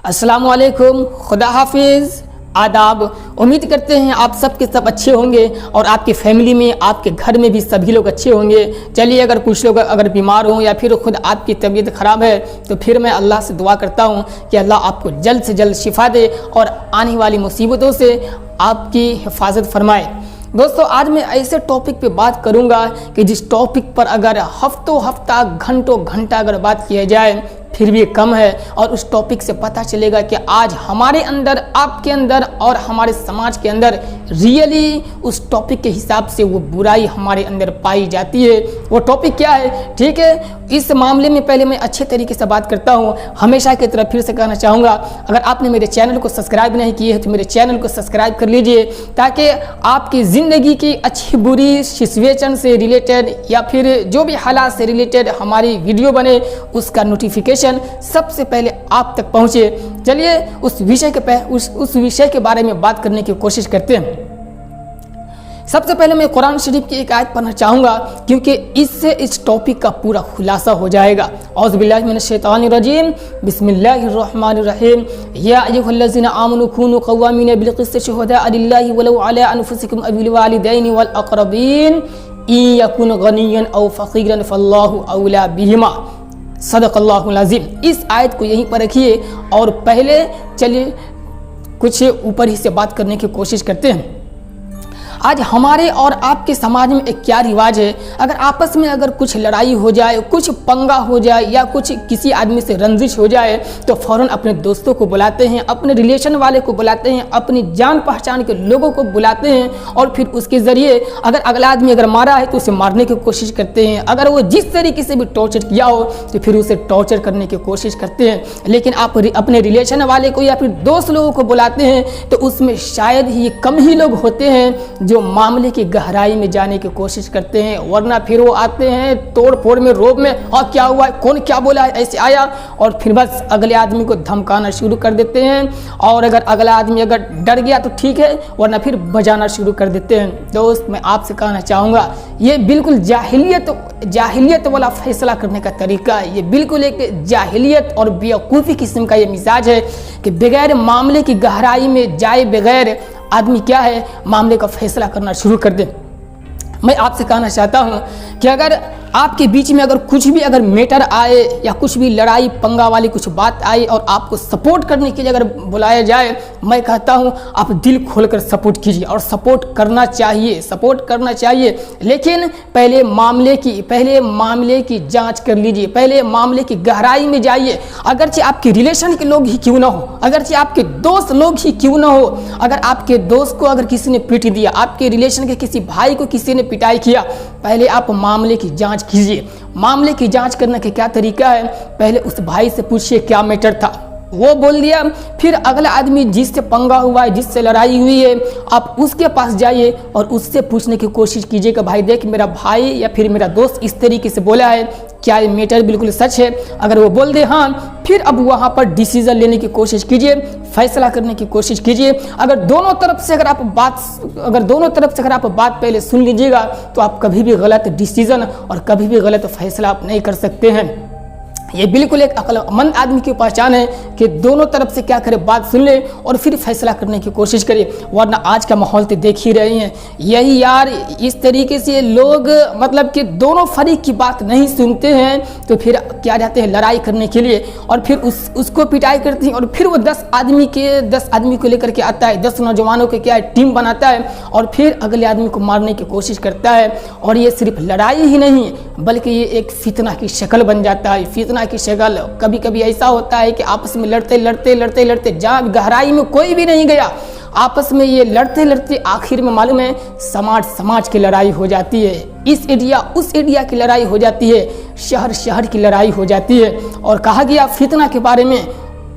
अस्सलामु अलैकुम, खुदा हाफिज़, आदाब। उम्मीद करते हैं आप सब के सब अच्छे होंगे और आपकी फैमिली में, आपके घर में भी सभी लोग अच्छे होंगे। चलिए, अगर कुछ लोग अगर बीमार हों या फिर खुद आपकी तबीयत ख़राब है तो फिर मैं अल्लाह से दुआ करता हूँ कि अल्लाह आपको जल्द से जल्द शिफा दे और आने वाली मुसीबतों से आपकी हिफाजत फरमाए। दोस्तों, आज मैं ऐसे टॉपिक पे बात करूंगा कि जिस टॉपिक पर अगर हफ्तों हफ्ता, घंटों घंटा अगर बात किया जाए फिर भी कम है, और उस टॉपिक से पता चलेगा कि आज हमारे अंदर, आपके अंदर और हमारे समाज के अंदर रियली उस टॉपिक के हिसाब से वो बुराई हमारे अंदर पाई जाती है। वो टॉपिक क्या है, ठीक है, इस मामले में पहले मैं अच्छे तरीके से बात करता हूँ। हमेशा की तरह फिर से कहना चाहूँगा, अगर आपने मेरे चैनल को सब्सक्राइब नहीं किए है तो मेरे चैनल को सब्सक्राइब कर लीजिए, ताकि आपकी ज़िंदगी की अच्छी बुरी सिचुएशन से रिलेटेड या फिर जो भी हालात से रिलेटेड हमारी वीडियो बने उसका नोटिफिकेशन सबसे पहले आप तक पहुंचे। चलिए उस विषय के बारे में बात करने की कोशिश करते हैं। सबसे पहले मैं कुरान शरीफ की एक आयत पढ़ना चाहूँगा, क्योंकि इससे इस टॉपिक का पूरा खुलासा हो जाएगा। औज़ु बिल्लाहि मिनश शैतानिर रजीम, बिस्मिल्लाहिर रहमानिर रहीम। या अय्युहल्लज़ीना आमनू कूनू क़व्वामीना बिल क़िस्ति शुहदाअ लिल्लाहि वलौ अला अनफुसिकुम अव लिल वालिदैनि वल अक़रबीन इन यकुन गनिय्यन औ फ़क़ीरन फ़ल्लाहु औला बिहिमा। सदक़ल्लाहुल अज़ीम। इस आयत को यहीं पर रखिए और पहले चलिए कुछ ऊपर ही से बात करने की कोशिश करते हैं। आज हमारे और आपके समाज में एक क्या रिवाज है, अगर आपस में अगर कुछ लड़ाई हो जाए, कुछ पंगा हो जाए या कुछ किसी आदमी से रंजिश हो जाए तो फ़ौरन अपने दोस्तों को बुलाते हैं, अपने रिलेशन वाले को बुलाते हैं, अपनी जान पहचान के लोगों को बुलाते हैं और फिर उसके ज़रिए अगर अगला आदमी अगर मारा है तो उसे मारने की कोशिश करते हैं। अगर वो जिस तरीके से भी टॉर्चर किया हो तो फिर उसे टॉर्चर करने की कोशिश करते हैं। लेकिन आप अपने रिलेशन वाले को या फिर दोस्त लोगों को बुलाते हैं तो उसमें शायद ही कम ही लोग होते हैं जो मामले की गहराई में जाने की कोशिश करते हैं, वरना फिर वो आते हैं तोड़ फोड़ में, रोब में, और क्या हुआ, कौन क्या बोला, ऐसे आया, और फिर बस अगले आदमी को धमकाना शुरू कर देते हैं। और अगर अगला आदमी अगर डर गया तो ठीक है, वरना फिर बजाना शुरू कर देते हैं। दोस्त, मैं आपसे कहना चाहूँगा, ये बिल्कुल जाहिलियत वाला फैसला करने का तरीका है। ये बिल्कुल एक जाहिलियत और बेवकूफ़ी किस्म का ये मिजाज है कि बगैर मामले की गहराई में जाए बगैर आदमी क्या है, मामले का फैसला करना शुरू कर दे। मैं आपसे कहना चाहता हूँ कि अगर आपके बीच में अगर कुछ भी अगर मैटर आए या कुछ भी लड़ाई पंगा वाली कुछ बात आए और आपको सपोर्ट करने के लिए अगर बुलाया जाए, मैं कहता हूँ आप दिल खोलकर सपोर्ट कीजिए और सपोर्ट करना चाहिए। लेकिन पहले मामले की जांच कर लीजिए, पहले मामले की गहराई में जाइए। अगरचे आपके रिलेशन के लोग ही क्यों ना हो, अगरचे आपके दोस्त लोग ही क्यों ना हो, अगर आपके दोस्त को अगर किसी ने पीट दिया, आपके रिलेशन के किसी भाई को किसी ने पिटाई किया, पहले आप मामले की जांच कीजिए। मामले की जांच करने का क्या तरीका है, पहले उस भाई से पूछिए क्या मैटर था, वो बोल दिया, फिर अगला आदमी जिससे पंगा हुआ है, जिससे लड़ाई हुई है, आप उसके पास जाइए और उससे पूछने की कोशिश कीजिए कि भाई देख, मेरा भाई या फिर मेरा दोस्त इस तरीके से बोला है, क्या ये मैटर बिल्कुल सच है। अगर वो बोल दे हाँ, फिर अब वहाँ पर डिसीजन लेने की कोशिश कीजिए, फैसला करने की कोशिश कीजिए। अगर दोनों तरफ से अगर आप बात पहले सुन लीजिएगा तो आप कभी भी गलत डिसीजन और कभी भी गलत फैसला आप नहीं कर सकते हैं। ये बिल्कुल एक अक्लमंद आदमी की पहचान है कि दोनों तरफ से क्या करे, बात सुन ले और फिर फैसला करने की कोशिश करे। वरना आज का माहौल तो देख ही रहे हैं, यही यार, इस तरीके से लोग मतलब कि दोनों फरीक की बात नहीं सुनते हैं तो फिर क्या जाते हैं लड़ाई करने के लिए, और फिर उसको पिटाई करती हैं, और फिर वो 10 आदमी को लेकर के आता है, 10 नौजवानों के क्या है टीम बनाता है और फिर अगले आदमी को मारने की कोशिश करता है। और ये सिर्फ लड़ाई ही नहीं बल्कि ये एक फितना की शक्ल बन जाता है। फितना की शक्ल कभी कभी ऐसा होता है कि आपस में लड़ते जहाँ गहराई में कोई भी नहीं गया, आपस में ये लड़ते आखिर में मालूम है समाज की लड़ाई हो जाती है, इस एरिया उस एरिया की लड़ाई हो जाती है, शहर की लड़ाई हो जाती है। और कहा गया फितना के बारे में,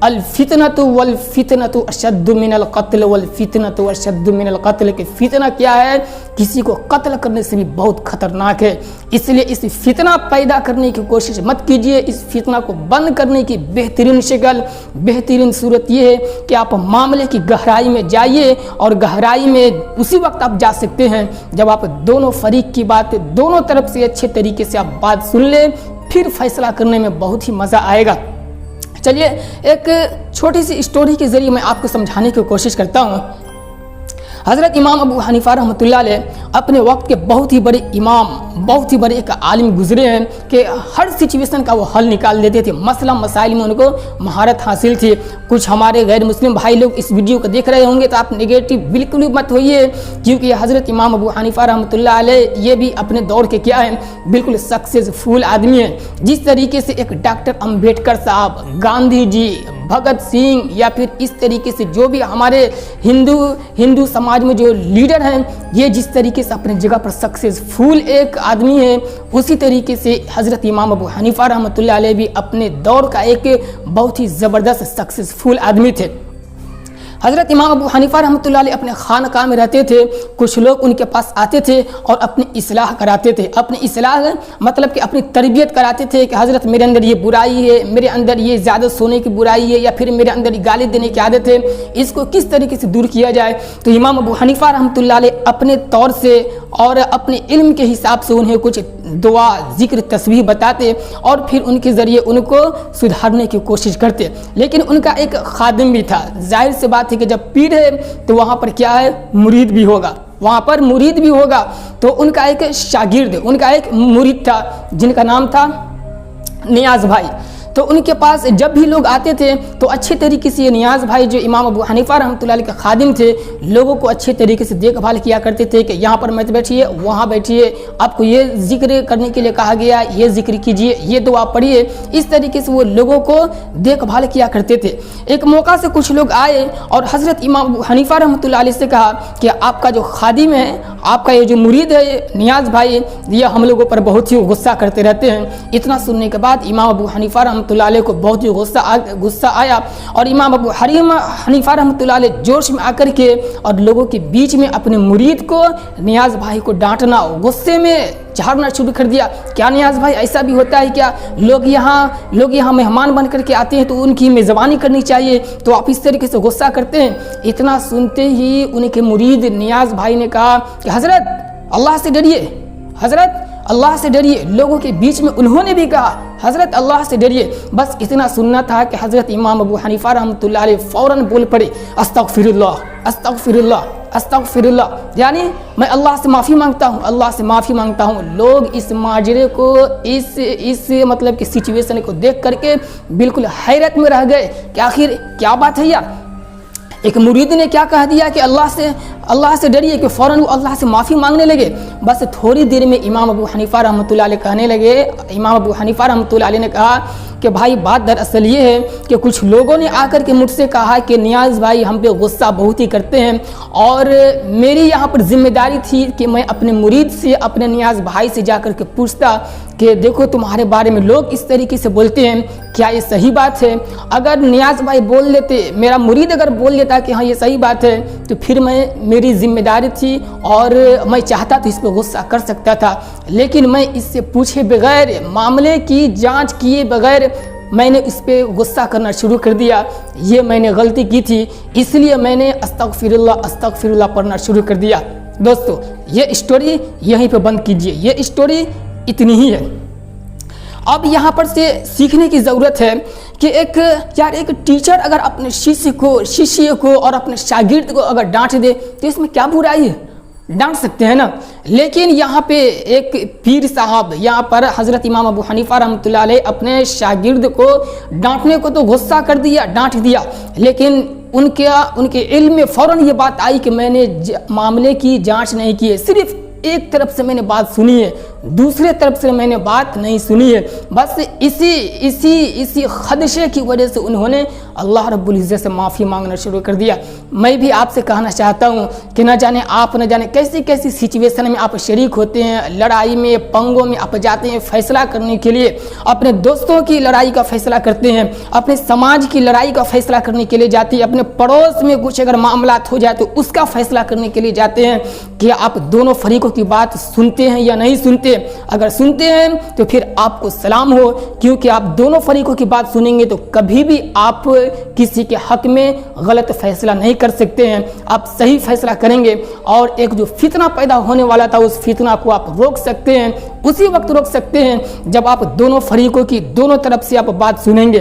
अल फितनतु वल फितनतु अशद्दु मिनल कत्ल वल फितनतु अशद्दु मिनल कत्ल। कि फितना क्या है, किसी को कत्ल करने से भी बहुत खतरनाक है। इसलिए इस फितना पैदा करने की कोशिश मत कीजिए। इस फितना को बंद करने की बेहतरीन शक्ल, बेहतरीन सूरत ये है कि आप मामले की गहराई में जाइए, और गहराई में उसी वक्त आप जा सकते हैं जब आप दोनों फरीक की बात, दोनों तरफ से अच्छे तरीके से आप बात सुन लें, फिर फैसला करने में बहुत ही मज़ा आएगा। चलिए एक छोटी सी स्टोरी के ज़रिए मैं आपको समझाने की कोशिश करता हूँ। हज़रत इमाम अबू हनीफ़ा रहमतुल्लाह अलैह अपने वक्त के बहुत ही बड़े इमाम, बहुत ही बड़े एक आलिम गुजरे हैं कि हर सिचुएशन का वो हल निकाल देते थे। मसला मसाइल में उनको महारत हासिल थी। कुछ हमारे गैर मुस्लिम भाई लोग इस वीडियो को देख रहे होंगे तो आप नेगेटिव बिल्कुल भी मत होइए, क्योंकि हज़रत इमाम अबू हनीफ़ा रहमतुल्लाह अलैह ये भी अपने दौर के क्या हैं, बिल्कुल सक्सेसफुल आदमी हैं। जिस तरीके से एक डॉक्टर अम्बेडकर साहब, गांधी जी, भगत सिंह या फिर इस तरीके से जो भी हमारे हिंदू समाज में जो लीडर हैं, ये जिस तरीके से अपने जगह पर सक्सेसफुल एक आदमी है, उसी तरीके से हज़रत इमाम अबू हनीफ़ा रहमतुल्लाह अलैह भी अपने दौर का एक बहुत ही ज़बरदस्त सक्सेसफुल आदमी थे। हज़रत इमाम अबू हनीफ़ा रहमतुल्लाह अलैह अपने खानकाह में रहते थे। कुछ लोग उनके पास आते थे और अपनी इस्लाह कराते थे। अपनी इस्लाह मतलब कि अपनी तरबियत कराते थे कि हज़रत मेरे अंदर ये बुराई है, मेरे अंदर ये ज़्यादा सोने की बुराई है, या फिर मेरे अंदर गाली देने की आदत है, इसको किस तरीके से दूर किया जाए। तो इमाम अबू हनीफ़ा रहमतुल्लाह अलैह अपने तौर से और अपने इल्म के हिसाब से उन्हें कुछ दुआ, ज़िक्र, तस्बीह बताते और फिर उनके ज़रिए उनको सुधारने की कोशिश करते। लेकिन उनका एक खादिम भी था। जाहिर सी बात है कि जब पीर है तो वहाँ पर क्या है, मुरीद भी होगा, वहाँ पर मुरीद भी होगा। तो उनका एक शागिर्द, उनका एक मुरीद था जिनका नाम था नियाज़ भाई। तो उनके पास जब भी लोग आते थे तो अच्छे तरीके से ये नियाज़ भाई जो इमाम अबू हनीफ़ा रहमतुल्लाह अलैह के खादिम थे, लोगों को अच्छे तरीके से देखभाल किया करते थे कि यहाँ पर मत बैठिए, वहाँ बैठिए, आपको ये जिक्र करने के लिए कहा गया, ये जिक्र कीजिए, ये दुआ पढ़िए। इस तरीके से वो लोगों को देखभाल किया करते थे। एक मौका से कुछ लोग आए और हज़रत इमाम अबू हनीफ़ा रहमतुल्लाह अलैह से कहा कि आपका जो खादिम है, आपका ये जो मुरीद है नियाज़ भाई, ये हम लोगों पर बहुत ही गुस्सा करते रहते हैं। इतना सुनने के बाद इमाम अबू हनीफ़ा रहमतुल्लाह अलैह को बहुत ही गुस्सा आया और इमाम अबू हनीफ़ा रहमतुल्लाह अलैह जोश में आकर के और लोगों के बीच में अपने मुरीद को, नियाज़ भाई को डांटना, गुस्से में झाड़ना शुरू कर दिया। क्या नियाज़ भाई ऐसा भी होता है क्या? लोग यहाँ मेहमान बन करके आते हैं तो उनकी मेज़बानी करनी चाहिए, तो आप इस तरीके से गुस्सा करते हैं। इतना सुनते ही उनके मुरीद नियाज़ भाई ने कहा कि हज़रत अल्लाह से डरिए, हज़रत अल्लाह से डरिए। लोगों के बीच में उन्होंने भी कहा हज़रत अल्लाह से डरिए। बस इतना सुनना था कि हज़रत इमाम अबू हनीफ़ा रहमतुल्लाह अलैह फ़ौरन बोल पड़े, अस्तग़फ़िरुल्लाह, अस्तग़फ़िरुल्लाह, अस्तग़फ़िरुल्लाह, यानी मैं अल्लाह से माफ़ी मांगता हूँ, अल्लाह से माफ़ी मांगता हूँ। लोग इस माजरे को, इस मतलब कि सिचुएशन को देख करके बिल्कुल हैरत में रह गए कि आखिर क्या बात है यार। एक मुरीद ने क्या कह दिया कि अल्लाह से डरिए, कि फ़ौरन वो अल्लाह से माफ़ी मांगने लगे। बस थोड़ी देर में इमाम अबू हनीफ़ा रहमतुल्लाह अलैह कहने लगे, इमाम अबू हनीफ़ा रहमतुल्लाह अलैह ने कहा कि भाई बात दरअसल ये है कि कुछ लोगों ने आकर के मुझसे कहा कि नियाज़ भाई हम पे गुस्सा बहुत ही करते हैं और मेरी यहाँ पर जिम्मेदारी थी कि मैं अपने मुरीद से, अपने नियाज़ भाई से जाकर के पूछता कि देखो तुम्हारे बारे में लोग इस तरीके से बोलते हैं, क्या ये सही बात है? अगर नियाज़ भाई बोल देते, मेरा मुरीद अगर बोल देता कि हाँ ये सही बात है, तो फिर मेरी जिम्मेदारी थी और मैं चाहता तो इस पर गुस्सा कर सकता था। लेकिन मैं इससे पूछे बगैर, मामले की जांच किए बगैर मैंने इस पर गुस्सा करना शुरू कर दिया। ये मैंने गलती की थी, इसलिए मैंने अस्तग़फ़िरुल्लाह, अस्तग़फ़िरुल्लाह पढ़ना शुरू कर दिया। दोस्तों ये स्टोरी यहीं पे बंद कीजिए, ये स्टोरी इतनी ही है। अब यहाँ पर से सीखने की ज़रूरत है कि एक टीचर अगर अपने शिष्य को और अपने शागिर्द को अगर डांट दे तो इसमें क्या बुराई है? डांट सकते हैं ना। लेकिन यहाँ पे एक पीर साहब, यहाँ पर हज़रत इमाम अबू हनीफ़ा रहमतुल्लाह अलैह अपने शागिर्द को डांटने को तो गुस्सा कर दिया, डांट दिया, लेकिन उनके इल्म में फ़ौरन ये बात आई कि मैंने मामले की जांच नहीं की है, सिर्फ एक तरफ से मैंने बात सुनी है, दूसरे तरफ से मैंने बात नहीं सुनी है। बस इसी खदशे की वजह से उन्होंने अल्लाह रब्बुल इज़्ज़त से माफ़ी मांगना शुरू कर दिया। मैं भी आपसे कहना चाहता हूँ कि न जाने कैसी कैसी सिचुएशन में आप शरीक होते हैं, लड़ाई में, पंगों में आप जाते हैं फैसला करने के लिए। अपने दोस्तों की लड़ाई का फैसला करते हैं, अपने समाज की लड़ाई का फैसला करने के लिए जाते हैं, अपने पड़ोस में कुछ अगर मामलात हो जाए तो उसका फैसला करने के लिए जाते हैं। कि आप दोनों फरीकों की बात सुनते हैं या नहीं सुनते? अगर सुनते हैं तो फिर आपको सलाम हो, क्योंकि आप दोनों फरीकों की बात सुनेंगे तो कभी भी आप किसी के हक में गलत फैसला नहीं कर सकते हैं, आप सही फैसला करेंगे और एक जो फितना पैदा होने वाला था उस फितना को आप रोक सकते हैं, उसी वक्त रोक सकते हैं जब आप दोनों फरीकों की, दोनों तरफ से आप बात सुनेंगे।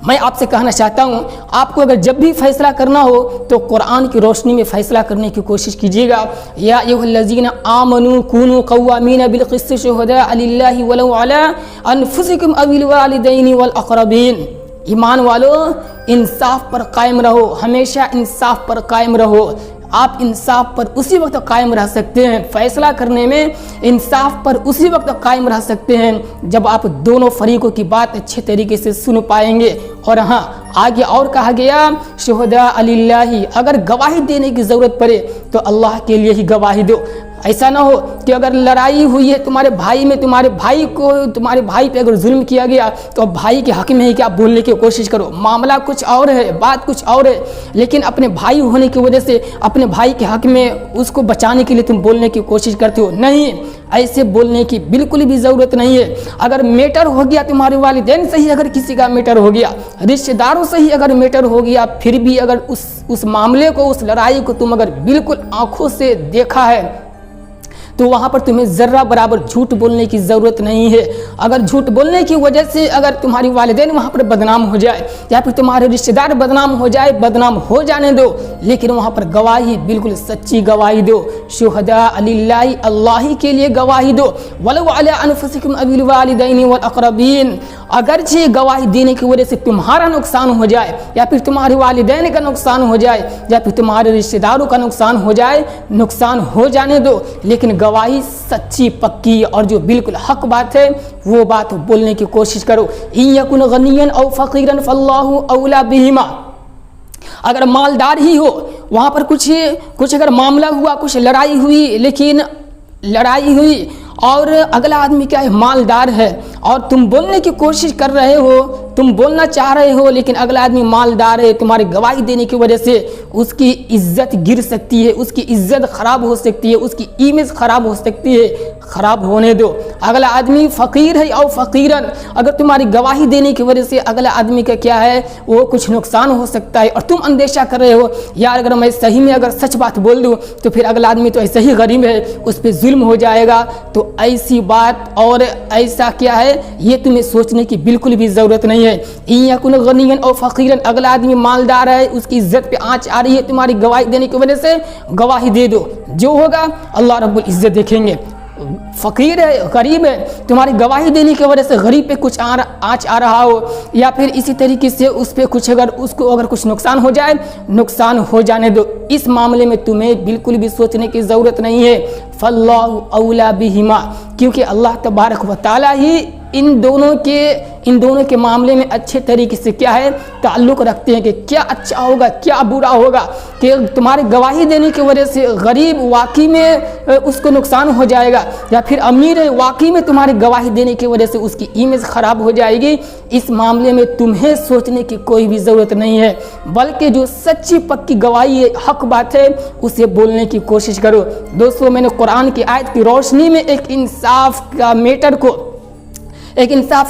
मैं आपसे कहना चाहता हूँ, आपको अगर जब भी फैसला करना हो तो कुरान की रोशनी में फैसला करने की कोशिश कीजिएगा। या अय्युहल्लज़ीना आमनू कूनू क़व्वामीना बिल क़िस्ति शुहदाअ लिल्लाहि वलौ अला अनफुसिकुम अविल वालिदैनि वल अक़रबीन। ईमान वालों, इंसाफ पर कायम रहो, हमेशा इंसाफ पर कायम रहो। आप इंसाफ पर उसी वक्त कायम रह सकते हैं, फैसला करने में इंसाफ पर उसी वक्त कायम रह सकते हैं जब आप दोनों फरीकों की बात अच्छे तरीके से सुन पाएंगे। और हाँ, आगे और कहा गया शुहदा अलिल्लाही, अगर गवाही देने की ज़रूरत पड़े तो अल्लाह के लिए ही गवाही दो। ऐसा ना हो कि अगर लड़ाई हुई है तुम्हारे भाई में, तुम्हारे भाई पे अगर जुल्म किया गया तो भाई के हक में ही क्या बोलने की कोशिश करो। मामला कुछ और है, बात कुछ और है, लेकिन अपने भाई होने की वजह से अपने भाई के हक में उसको बचाने के लिए तुम बोलने की कोशिश करते हो। नहीं, ऐसे बोलने की बिल्कुल भी ज़रूरत नहीं है। अगर मैटर हो गया तुम्हारे वालिदैन से ही अगर किसी का मैटर हो गया, रिश्तेदारों से ही अगर मैटर हो गया, फिर भी अगर उस मामले को, उस लड़ाई को तुम अगर बिल्कुल आंखों से देखा है तो वहाँ पर तुम्हें ज़र्रा बराबर झूठ बोलने की ज़रूरत नहीं है। अगर झूठ बोलने की वजह से अगर तुम्हारी वालिदैन वहाँ पर बदनाम हो जाए या फिर तुम्हारे रिश्तेदार बदनाम हो जाए, बदनाम हो जाने दो, लेकिन वहाँ पर गवाही बिल्कुल सच्ची गवाही दो। शुहदा अलिल्लाही, अल्लाह के लिए गवाही दो। वलौ अला अनफुसिकुम अविल वालिदैनि वल अक़रबीन, अगरचे गवाही देने की वजह से तुम्हारा नुकसान हो जाए या फिर तुम्हारे वालिदैन का नुकसान हो जाए या फिर तुम्हारे रिश्तेदारों का नुकसान हो जाए, नुकसान हो जाने दो, लेकिन गवाही सच्ची पक्की और जो बिल्कुल हक बात है वो बात बोलने की कोशिश करो। इन यकुन गनियन औ फ़क़ीरन फ़ल्लाहु औला बिहिमा, अगर मालदार ही हो, वहाँ पर कुछ अगर मामला हुआ, कुछ लड़ाई हुई और अगला आदमी क्या है, मालदार है, और तुम बोलने की कोशिश कर रहे हो, तुम बोलना चाह रहे हो, लेकिन अगला आदमी मालदार है, तुम्हारी गवाही देने की वजह से उसकी इज्जत गिर सकती है, उसकी इज्जत खराब हो सकती है, उसकी इमेज खराब हो सकती है, खराब होने दो। अगला आदमी फ़कीर है और फ़कीरन, अगर तुम्हारी गवाही देने की वजह से अगला आदमी का क्या है, वो कुछ नुकसान हो सकता है और तुम अंदेशा कर रहे हो यार अगर मैं सही में अगर सच बात बोल दूँ तो फिर अगला आदमी तो ऐसा ही गरीब है, उस पर जुल्म हो जाएगा। तो ऐसी बात और ऐसा क्या है, ये तुम्हें सोचने की बिल्कुल भी ज़रूरत नहीं है। इन यकुन गनियन और फ़कीरन, अगला आदमी मालदार है, उसकी इज्जत पे आँच आ रही है तुम्हारी गवाही देने की वजह से, गवाही दे दो, जो होगा अल्लाह रब्बुल इज़्ज़त देखेंगे। फ़कीर है, गरीब है, तुम्हारी गवाही देने की वजह से गरीब पे कुछ आँच आ रहा हो या फिर इसी तरीके से उस पर कुछ उसको अगर कुछ नुकसान हो जाए, नुकसान हो जाने दो। इस मामले में तुम्हें बिल्कुल भी सोचने की ज़रूरत नहीं है। फ़ल्लाहु औला बिहिमा, क्योंकि अल्लाह तबारक व तआला ही इन दोनों के मामले में अच्छे तरीके से क्या है, ताल्लुक़ रखते हैं कि क्या अच्छा होगा, क्या बुरा होगा। कि तुम्हारी गवाही देने की वजह से गरीब वाकई में उसको नुकसान हो जाएगा या फिर अमीर है, वाकई में तुम्हारी गवाही देने की वजह से उसकी इमेज ख़राब हो जाएगी। इस मामले में तुम्हें सोचने की कोई भी ज़रूरत नहीं है, बल्कि जो सच्ची पक्की गवाही है, हक बात है, उसे बोलने की कोशिश करो। दोस्तों, मैंने कुरान की आयत की रोशनी में एक इंसाफ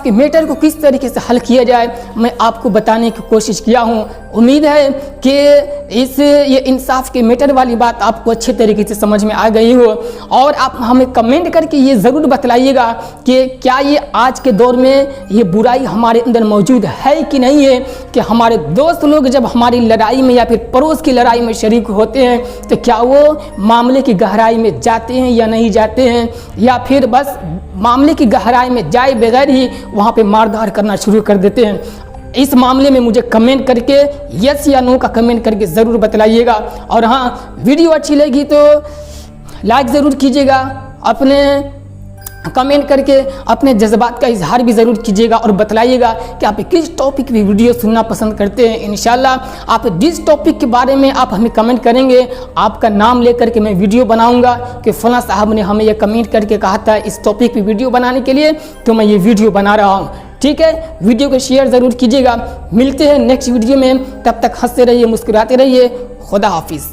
के मैटर को किस तरीके से हल किया जाए मैं आपको बताने की कोशिश किया हूँ। उम्मीद है कि ये इंसाफ के मैटर वाली बात आपको अच्छे तरीके से समझ में आ गई हो, और आप हमें कमेंट करके ये ज़रूर बतलाइएगा कि क्या ये आज के दौर में ये बुराई हमारे अंदर मौजूद है कि नहीं है, कि हमारे दोस्त लोग जब हमारी लड़ाई में या फिर पड़ोस की लड़ाई में शरीक होते हैं तो क्या वो मामले की गहराई में जाते हैं या नहीं जाते हैं, या फिर बस मामले की गहराई में जाए बगैर ही वहाँ पे मारधार करना शुरू कर देते हैं। इस मामले में मुझे कमेंट करके यस या नो का कमेंट करके ज़रूर बतलाइएगा। और हाँ, वीडियो अच्छी लगी तो लाइक ज़रूर कीजिएगा, अपने कमेंट करके अपने जज्बात का इजहार भी ज़रूर कीजिएगा और बतलाइएगा कि आप किस टॉपिक पे वीडियो सुनना पसंद करते हैं। इंशाल्लाह आप जिस टॉपिक के बारे में आप हमें कमेंट करेंगे, आपका नाम लेकर के मैं वीडियो बनाऊंगा कि फ़लाँ साहब ने हमें यह कमेंट करके कहा था इस टॉपिक पे वीडियो बनाने के लिए, तो मैं ये वीडियो बना रहा हूँ। ठीक है, वीडियो को शेयर ज़रूर कीजिएगा। मिलते हैं नेक्स्ट वीडियो में, तब तक हंसते रहिए, मुस्कुराते रहिए। खुदा हाफिज़।